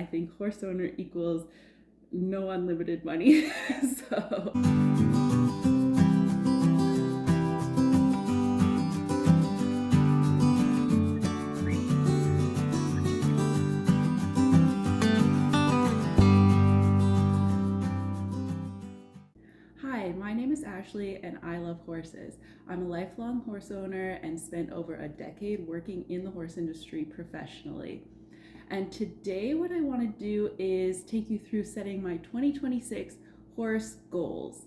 I think horse owner equals no unlimited money. So hi, my name is Ashley and I love horses. I'm a lifelong horse owner and spent over a decade working in the horse industry professionally. And today, what I want to do is take you through setting my 2026 horse goals.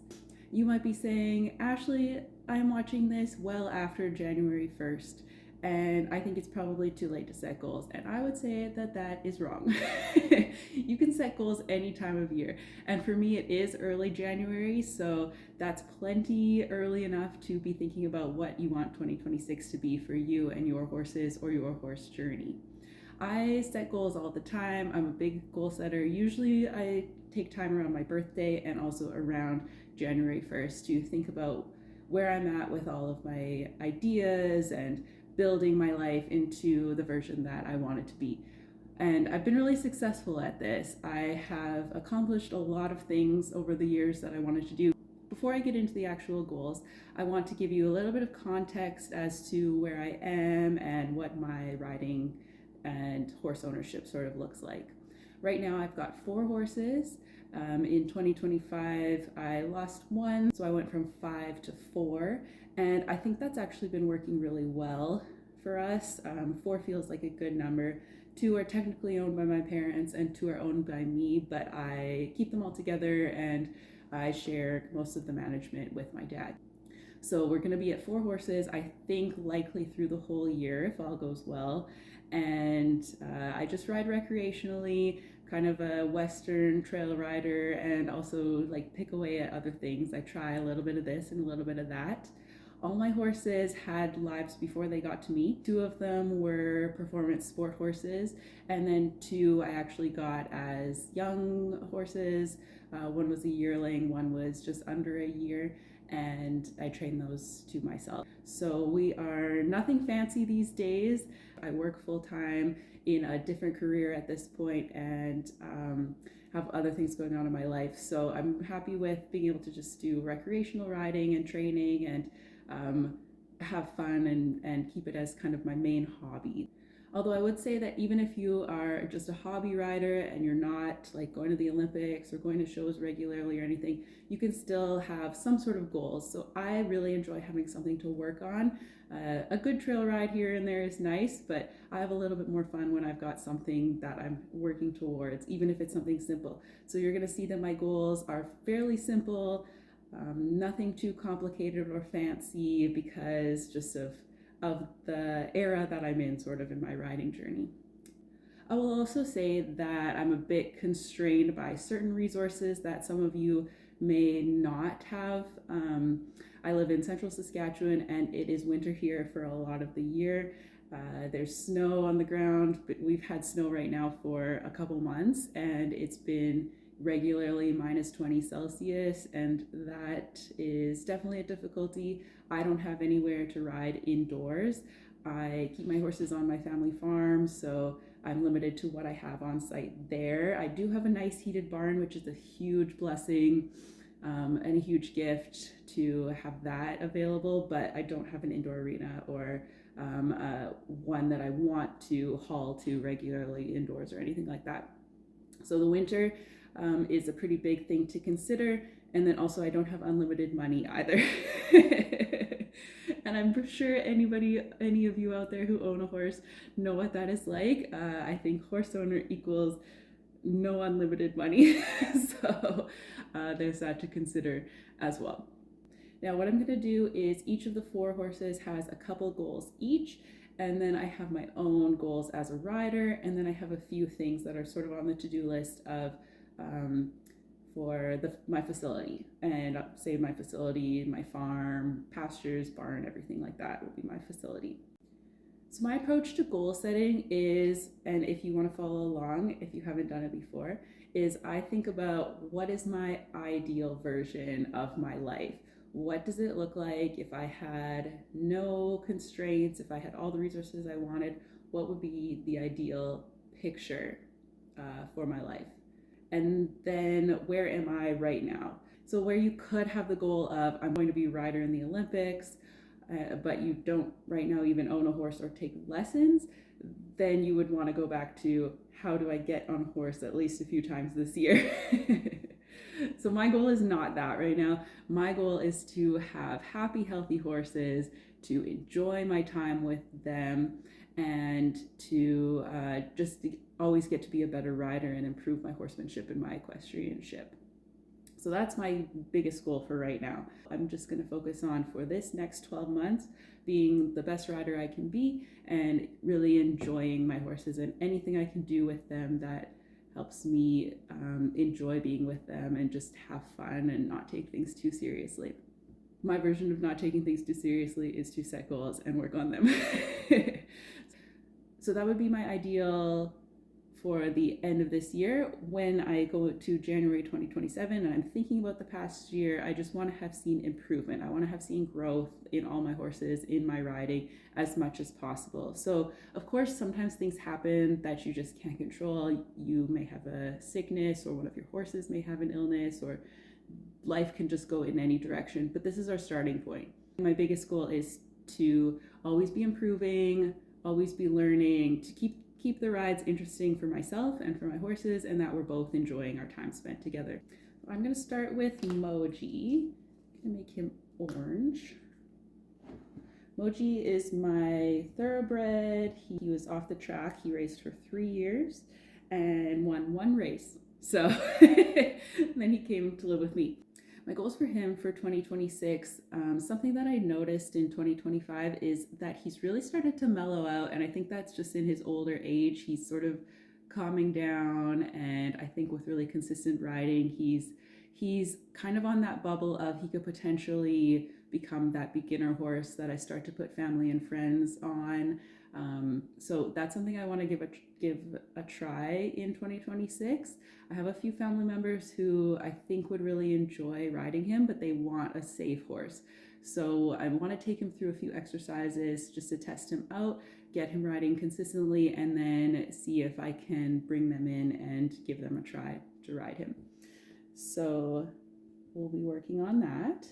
You might be saying, Ashley, I'm watching this well after January 1st, and I think it's probably too late to set goals. And I would say that that is wrong. You can set goals any time of year. And for me, it is early January, so that's plenty early enough to be thinking about what you want 2026 to be for you and your horses or your horse journey. I set goals all the time. I'm a big goal setter. Usually, I take time around my birthday and also around January 1st to think about where I'm at with all of my ideas and building my life into the version that I want it to be. And I've been really successful at this. I have accomplished a lot of things over the years that I wanted to do. Before I get into the actual goals, I want to give you a little bit of context as to where I am and what my riding and horse ownership sort of looks like. Right now, I've got 4 horses. In 2025, I lost one, so I went from 5 to 4, and I think that's actually been working really well for us. 4 feels like a good number. 2 are technically owned by my parents, and 2 are owned by me, but I keep them all together and I share most of the management with my dad. So we're going to be at 4 horses, I think likely through the whole year if all goes well. And I just ride recreationally, kind of a Western trail rider, and also like pick away at other things. I try a little bit of this and a little bit of that. All my horses had lives before they got to me. 2 of them were performance sport horses, and then 2 I actually got as young horses. One was a yearling, one was just under a year, and I train those 2 myself. So we are nothing fancy these days. I work full time in a different career at this point and have other things going on in my life. So I'm happy with being able to just do recreational riding and training and have fun and keep it as kind of my main hobby. Although I would say that even if you are just a hobby rider and you're not like going to the Olympics or going to shows regularly or anything, you can still have some sort of goals. So I really enjoy having something to work on. A good trail ride here and there is nice, but I have a little bit more fun when I've got something that I'm working towards, even if it's something simple. So you're going to see that my goals are fairly simple, nothing too complicated or fancy because just of the era that I'm in, sort of in my riding journey. I will also say that I'm a bit constrained by certain resources that some of you may not have. I live in central Saskatchewan and it is winter here for a lot of the year. There's snow on the ground, but we've had snow right now for a couple months and it's been regularly minus 20 Celsius, and that is definitely a difficulty. I don't have anywhere to ride indoors. I keep my horses on my family farm, so I'm limited to what I have on site there. I do have a nice heated barn, which is a huge blessing and a huge gift to have that available, but I don't have an indoor arena or one that I want to haul to regularly indoors or anything like that. So the winter is a pretty big thing to consider. And then also I don't have unlimited money either. And I'm sure any of you out there who own a horse know what that is like. I think horse owner equals no unlimited money. So there's that to consider as well. Now what I'm going to do is each of the 4 horses has a couple goals each, and then I have my own goals as a rider, and then I have a few things that are sort of on the to-do list of for my facility. And say my facility, my farm, pastures, barn, everything like that will be my facility. So my approach to goal setting is, and if you want to follow along, if you haven't done it before, is I think about what is my ideal version of my life. What does it look like if I had no constraints, if I had all the resources I wanted? What would be the ideal picture? for my life. And then where am I right now? So where you could have the goal of I'm going to be a rider in the Olympics, but you don't right now even own a horse or take lessons, then you would want to go back to how do I get on a horse at least a few times this year. So my goal is not that right now. My goal is to have happy, healthy horses, to enjoy my time with them, and to just always get to be a better rider and improve my horsemanship and my equestrianship. So that's my biggest goal for right now. I'm just going to focus on, for this next 12 months, being the best rider I can be and really enjoying my horses and anything I can do with them that helps me enjoy being with them and just have fun and not take things too seriously. My version of not taking things too seriously is to set goals and work on them. So that would be my ideal for the end of this year. When I go to January 2027 and I'm thinking about the past year, I just want to have seen improvement. I want to have seen growth in all my horses, in my riding, as much as possible. So of course, sometimes things happen that you just can't control. You may have a sickness, or one of your horses may have an illness, or life can just go in any direction. But this is our starting point. My biggest goal is to always be improving, always be learning, to keep the rides interesting for myself and for my horses, and that we're both enjoying our time spent together. I'm going to start with Moji. I'm going to make him orange. Moji is my thoroughbred. He was off the track. He raced for 3 years and won 1 race. So then he came to live with me. My goals for him for 2026, something that I noticed in 2025 is that he's really started to mellow out, and I think that's just in his older age. He's sort of calming down, and I think with really consistent riding, he's kind of on that bubble of he could potentially become that beginner horse that I start to put family and friends on. So that's something I want to give a try in 2026. I have a few family members who I think would really enjoy riding him, but they want a safe horse. So I want to take him through a few exercises just to test him out, get him riding consistently, and then see if I can bring them in and give them a try to ride him. So we'll be working on that.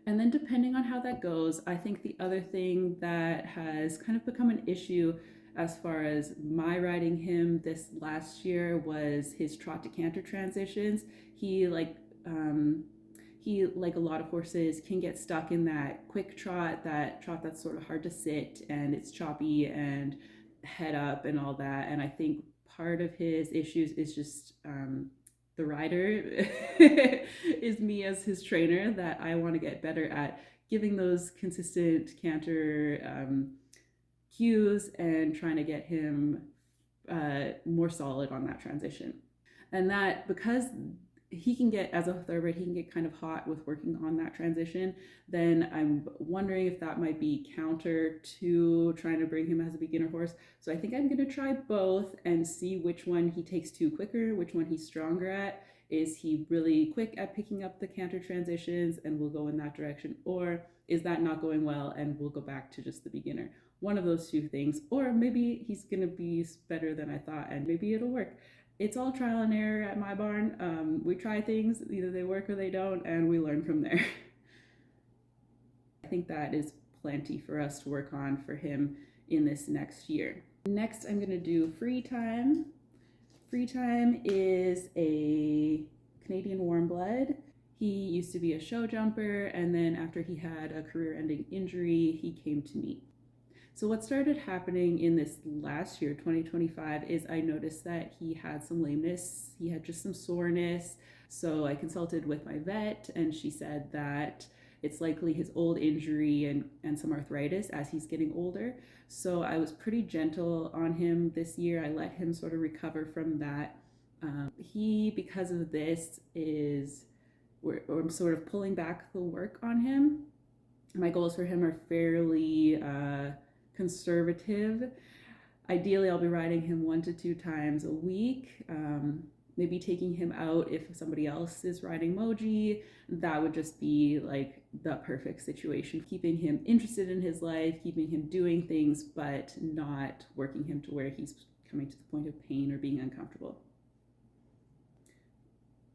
And then depending on how that goes, I think the other thing that has kind of become an issue as far as my riding him this last year was his trot to canter transitions. He like a lot of horses can get stuck in that quick trot that's sort of hard to sit, and it's choppy and head up and all that. And I think part of his issues is just the rider is me as his trainer, that I want to get better at giving those consistent canter cues and trying to get him more solid on that transition. And that, because he can get, as a thoroughbred, he can get kind of hot with working on that transition, then I'm wondering if that might be counter to trying to bring him as a beginner horse. So I think I'm going to try both and see which one he takes to quicker, which one he's stronger at. Is he really quick at picking up the canter transitions and we'll go in that direction? Or is that not going well and we'll go back to just the beginner? One of those two things. Or maybe he's going to be better than I thought and maybe it'll work. It's all trial and error at my barn. We try things, either they work or they don't, and we learn from there. I think that is plenty for us to work on for him in this next year. Next, I'm going to do Free Time. Free Time is a Canadian warm blood. He used to be a show jumper, and then after he had a career-ending injury, he came to me. So what started happening in this last year, 2025, is I noticed that he had some lameness. He had just some soreness. So I consulted with my vet, and she said that it's likely his old injury and some arthritis as he's getting older. So I was pretty gentle on him this year. I let him sort of recover from that. He, because of this, I'm sort of pulling back the work on him. My goals for him are fairly conservative. Ideally, I'll be riding him 1 to 2 times a week. Maybe taking him out if somebody else is riding Moji. That would just be like the perfect situation. Keeping him interested in his life, keeping him doing things, but not working him to where he's coming to the point of pain or being uncomfortable.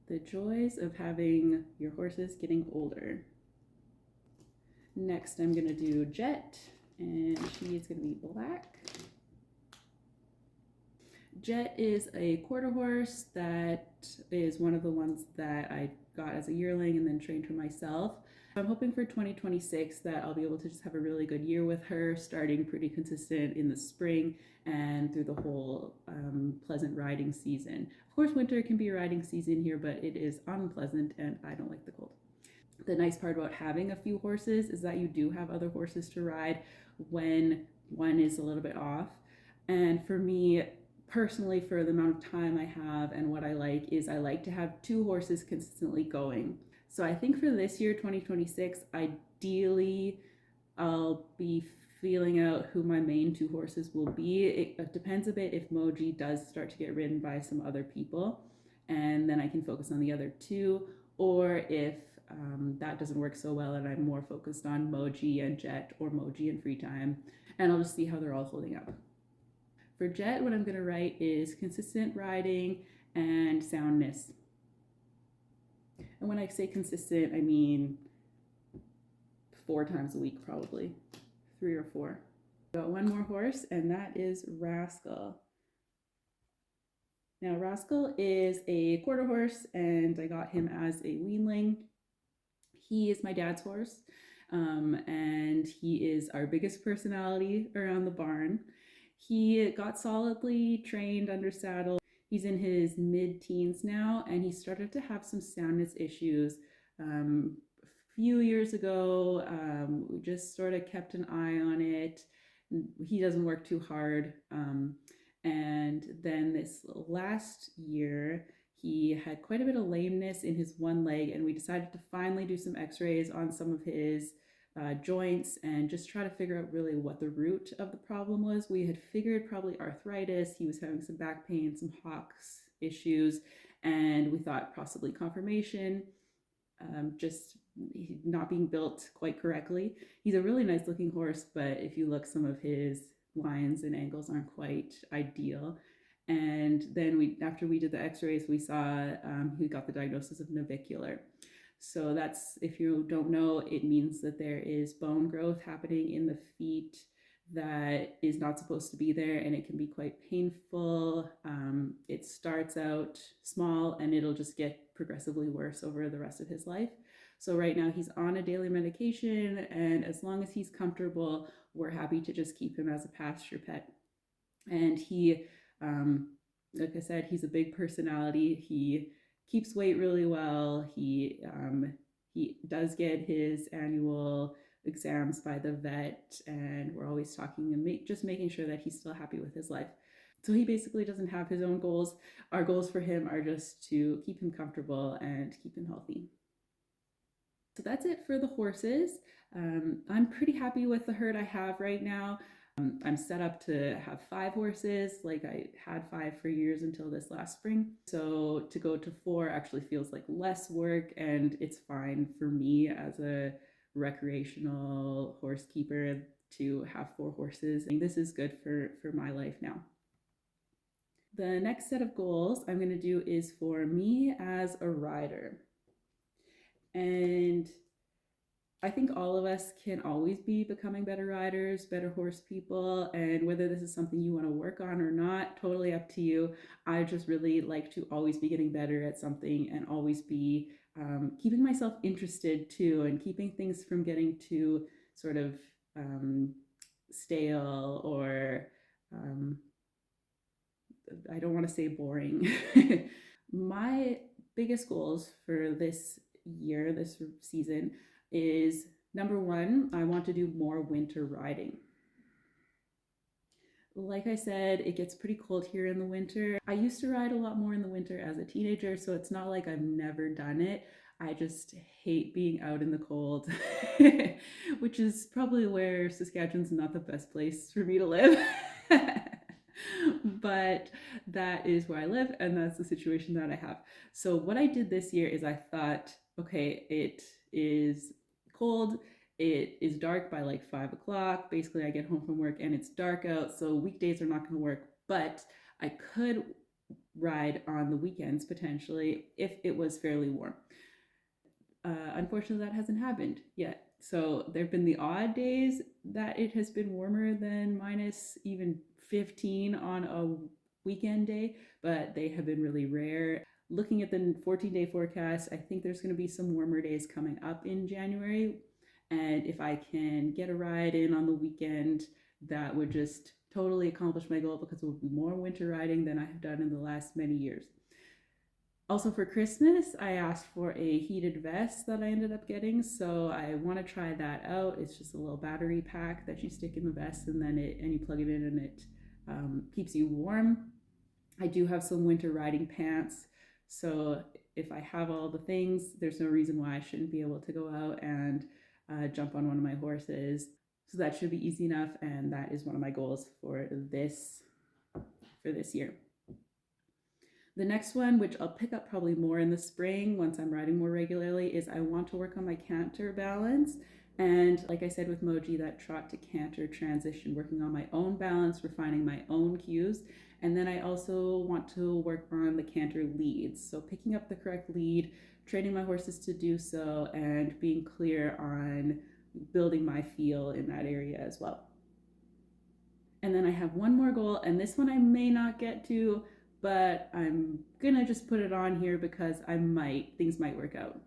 The joys of having your horses getting older. Next, I'm gonna do Jet, and she is gonna be black. Jet is a quarter horse that is one of the ones that I got as a yearling and then trained her myself. I'm hoping for 2026 that I'll be able to just have a really good year with her, starting pretty consistent in the spring and through the whole pleasant riding season. Of course, winter can be a riding season here, but it is unpleasant and I don't like the cold. The nice part about having a few horses is that you do have other horses to ride when one is a little bit off. And for me, personally, for the amount of time I have and what I like is I like to have two horses consistently going. So I think for this year, 2026, ideally I'll be feeling out who my main two horses will be. It depends a bit if Moji does start to get ridden by some other people, and then I can focus on the other two, or if that doesn't work so well and I'm more focused on Moji and Jet or Moji and Free Time, and I'll just see how they're all holding up. For Jet, what I'm going to write is consistent riding and soundness. And when I say consistent, I mean 4 times a week, probably 3 or 4. Got one more horse, and that is Rascal. Now, Rascal is a quarter horse, and I got him as a weanling. He is my dad's horse, and he is our biggest personality around the barn. He got solidly trained under saddle. He's in his mid-teens now, and he started to have some soundness issues. A few years ago, we just sort of kept an eye on it. He doesn't work too hard. And then this last year, he had quite a bit of lameness in his one leg, and we decided to finally do some x-rays on some of his joints and just try to figure out really what the root of the problem was. We had figured probably arthritis. He was having some back pain, some hocks issues, and we thought possibly conformation, just not being built quite correctly. He's a really nice looking horse, but if you look, some of his lines and angles aren't quite ideal. And then after we did the x-rays, we saw he got the diagnosis of navicular. So that's, if you don't know, it means that there is bone growth happening in the feet that is not supposed to be there, and it can be quite painful. It starts out small and it'll just get progressively worse over the rest of his life. So right now he's on a daily medication, and as long as he's comfortable, we're happy to just keep him as a pasture pet. And he, like I said, he's a big personality. He keeps weight really well. He does get his annual exams by the vet, and we're always talking and just making sure that he's still happy with his life. So he basically doesn't have his own goals. Our goals for him are just to keep him comfortable and keep him healthy. So that's it for the horses. I'm pretty happy with the herd I have right now. I'm set up to have 5 horses, like I had 5 for years until this last spring. So to go to 4 actually feels like less work, and it's fine for me as a recreational horse keeper to have 4 horses. And this is good for my life now. The next set of goals I'm going to do is for me as a rider. And I think all of us can always be becoming better riders, better horse people, and whether this is something you want to work on or not, totally up to you. I just really like to always be getting better at something and always be keeping myself interested too, and keeping things from getting too sort of stale or I don't want to say boring. My biggest goals for this year, this season, is number 1, I want to do more winter riding. Like I said, it gets pretty cold here in the winter. I used to ride a lot more in the winter as a teenager, so it's not like I've never done it. I just hate being out in the cold, which is probably where Saskatchewan's not the best place for me to live. But that is where I live, and that's the situation that I have. So what I did this year is I thought, okay, it is cold, it is dark by like 5 o'clock. Basically, I get home from work and it's dark out, so weekdays are not going to work. But I could ride on the weekends potentially if it was fairly warm. Unfortunately, that hasn't happened yet. So there have been the odd days that it has been warmer than minus even 15 on a weekend day, but they have been really rare. Looking at the 14-day forecast, I think there's going to be some warmer days coming up in January. And if I can get a ride in on the weekend, that would just totally accomplish my goal because it would be more winter riding than I have done in the last many years. Also for Christmas, I asked for a heated vest that I ended up getting, so I want to try that out. It's just a little battery pack that you stick in the vest, and then you plug it in, and it keeps you warm. I do have some winter riding pants, so if I have all the things, there's no reason why I shouldn't be able to go out and jump on one of my horses. So that should be easy enough, and that is one of my goals for this year. The next one, which I'll pick up probably more in the spring once I'm riding more regularly, is I want to work on my canter balance. And like I said with Moji, that trot to canter transition, working on my own balance, refining my own cues. And then I also want to work on the canter leads. So picking up the correct lead, training my horses to do so, and being clear on building my feel in that area as well. And then I have one more goal, and this one I may not get to, but I'm gonna just put it on here because things might work out.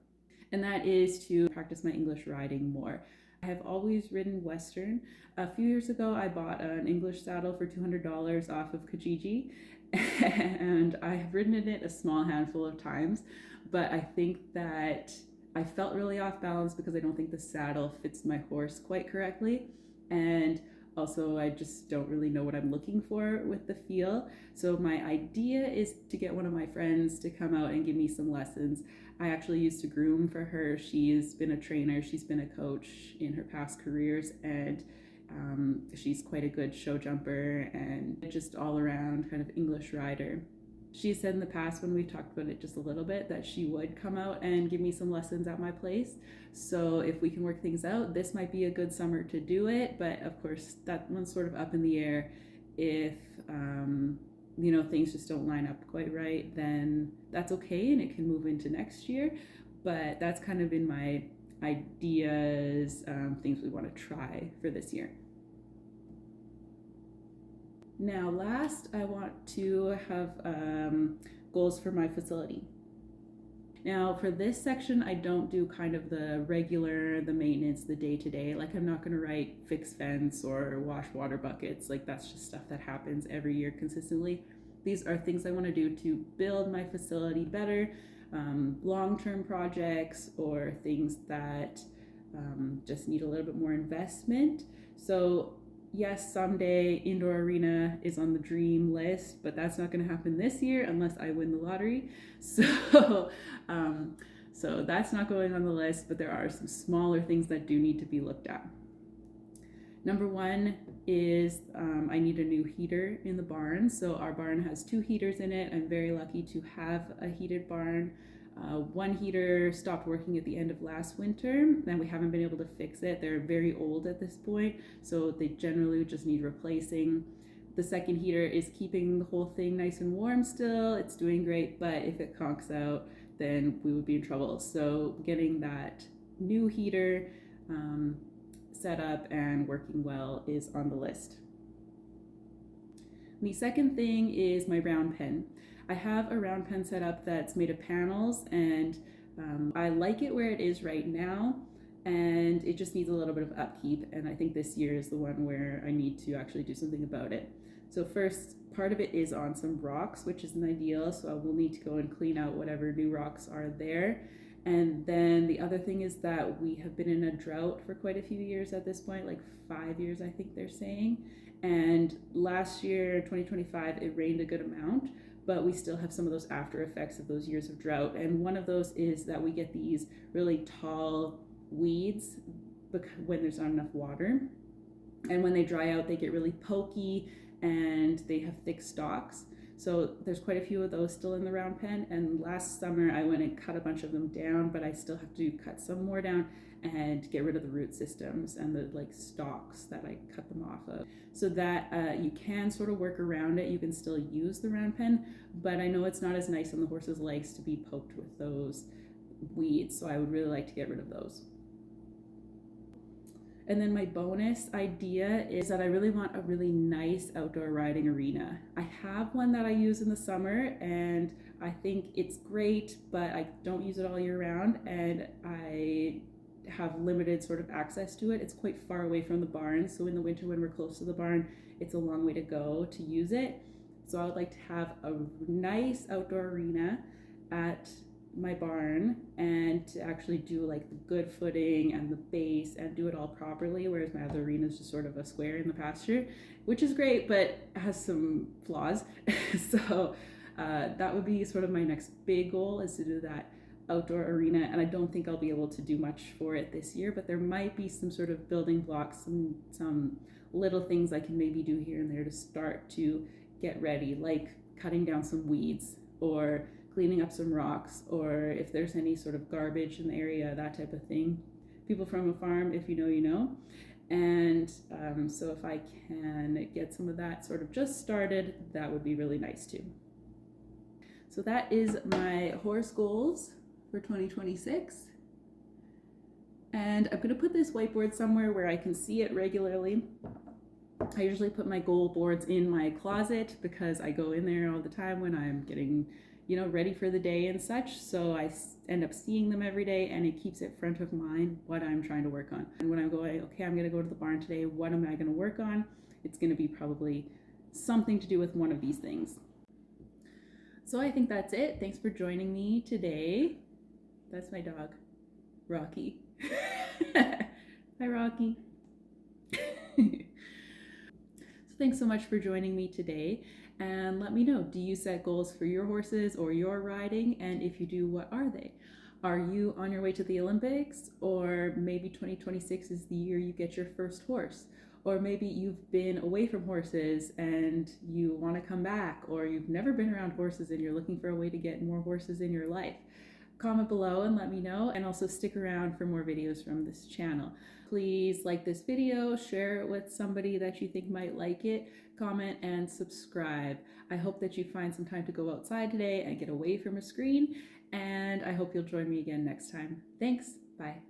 And that is to practice my English riding more. I have always ridden Western. A few years ago, I bought an English saddle for $200 off of Kijiji, and I have ridden in it a small handful of times, but I think that I felt really off balance because I don't think the saddle fits my horse quite correctly. And also, I just don't really know what I'm looking for with the feel. So my idea is to get one of my friends to come out and give me some lessons. I actually used to groom for her. She's been a trainer, she's been a coach in her past careers, and she's quite a good show jumper and just all around kind of English rider. She said in the past, when we talked about it just a little bit, that she would come out and give me some lessons at my place. So if we can work things out, this might be a good summer to do it. But of course, that one's sort of up in the air. If things just don't line up quite right, then that's okay, and it can move into next year. But that's kind of in my ideas, things we want to try for this year. Now, last, I want to have goals for my facility. Now, for this section, I don't do kind of the maintenance, the day-to-day. Like, I'm not going to write fix fence or wash water buckets. Like, that's just stuff that happens every year consistently. These are things I want to do to build my facility better, long-term projects or things that just need a little bit more investment. So yes, someday indoor arena is on the dream list, but that's not going to happen this year unless I win the lottery. So that's not going on the list, but there are some smaller things that do need to be looked at. Number one is I need a new heater in the barn. So our barn has 2 heaters in it. I'm very lucky to have a heated barn. One heater stopped working at the end of last winter, and we haven't been able to fix it. They're very old at this point, so they generally just need replacing. The second heater is keeping the whole thing nice and warm still. It's doing great, but if it conks out, then we would be in trouble. So getting that new heater set up and working well is on the list. The second thing is my round pen. I have a round pen set up that's made of panels, and I like it where it is right now, and it just needs a little bit of upkeep, and I think this year is the one where I need to actually do something about it. So first, part of it is on some rocks, which isn't ideal, so I will need to go and clean out whatever new rocks are there. And then the other thing is that we have been in a drought for quite a few years at this point, like 5 years I think they're saying. And last year, 2025, it rained a good amount, but we still have some of those after effects of those years of drought. And one of those is that we get these really tall weeds when there's not enough water. And when they dry out, they get really pokey and they have thick stalks. So there's quite a few of those still in the round pen. And last summer I went and cut a bunch of them down, but I still have to cut some more down and get rid of the root systems and the like stalks that I cut them off of, so that you can sort of work around it. You can still use the round pen, but I know it's not as nice on the horse's legs to be poked with those weeds, so I would really like to get rid of those. And then my bonus idea is that I really want a really nice outdoor riding arena. I have one that I use in the summer and I think it's great, but I don't use it all year round, and I have limited sort of access to it. It's quite far away from the barn, so in the winter when we're close to the barn, it's a long way to go to use it. So I would like to have a nice outdoor arena at my barn and to actually do like the good footing and the base and do it all properly, whereas my other arena is just sort of a square in the pasture, which is great but has some flaws. So that would be sort of my next big goal, is to do that outdoor arena, and I don't think I'll be able to do much for it this year, but there might be some sort of building blocks, some little things I can maybe do here and there to start to get ready, like cutting down some weeds or cleaning up some rocks, or if there's any sort of garbage in the area, that type of thing. People from a farm, if you know, you know. And so if I can get some of that sort of just started, that would be really nice too. So that is my horse goals for 2026. And I'm going to put this whiteboard somewhere where I can see it regularly. I usually put my goal boards in my closet because I go in there all the time when I'm getting, ready for the day and such. So I end up seeing them every day, and it keeps it front of mind what I'm trying to work on. And when I'm going, okay, I'm going to go to the barn today, what am I going to work on? It's going to be probably something to do with one of these things. So I think that's it. Thanks for joining me today. That's my dog, Rocky. Hi, Rocky. So thanks so much for joining me today, and let me know, do you set goals for your horses or your riding? And if you do, what are they? Are you on your way to the Olympics? Or maybe 2026 is the year you get your first horse? Or maybe you've been away from horses and you want to come back, or you've never been around horses and you're looking for a way to get more horses in your life. Comment below and let me know, and also stick around for more videos from this channel. Please like this video, share it with somebody that you think might like it, comment and subscribe. I hope that you find some time to go outside today and get away from a screen, and I hope you'll join me again next time. Thanks, bye.